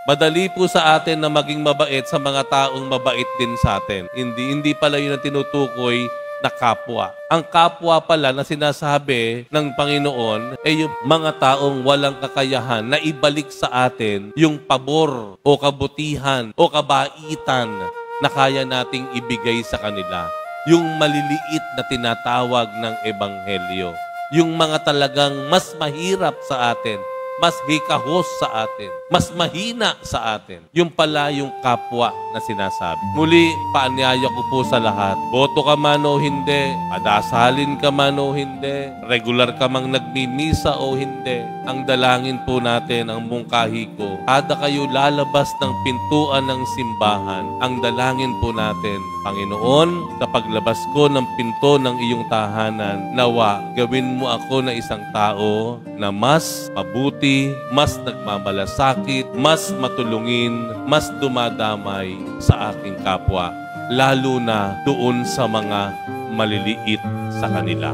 Madali po sa atin na maging mabait sa mga taong mabait din sa atin. Hindi pala yun ang tinutukoy na kapwa. Ang kapwa pala na sinasabi ng Panginoon ay yung mga taong walang kakayahan na ibalik sa atin yung pabor o kabutihan o kabaitan na kaya nating ibigay sa kanila. Yung maliliit na tinatawag ng Ebanghelyo. Yung mga talagang mas mahirap sa atin, mas hikahos sa atin, mas mahina sa atin. Yung pala yung kapwa na sinasabi. Muli, paanyaya ko po sa lahat. Boto ka man o hindi, padasalin ka man o hindi, regular ka mang nagmimisa o hindi, ang dalangin po natin, ang mungkahi ko, kada kayo lalabas ng pintuan ng simbahan, ang dalangin po natin, Panginoon, sa paglabas ko ng pinto ng iyong tahanan, nawa, gawin mo ako na isang tao na mas mabuti, mas nagmamalasakit, mas matulungin, mas dumadamay sa aking kapwa, lalo na doon sa mga maliliit sa kanila.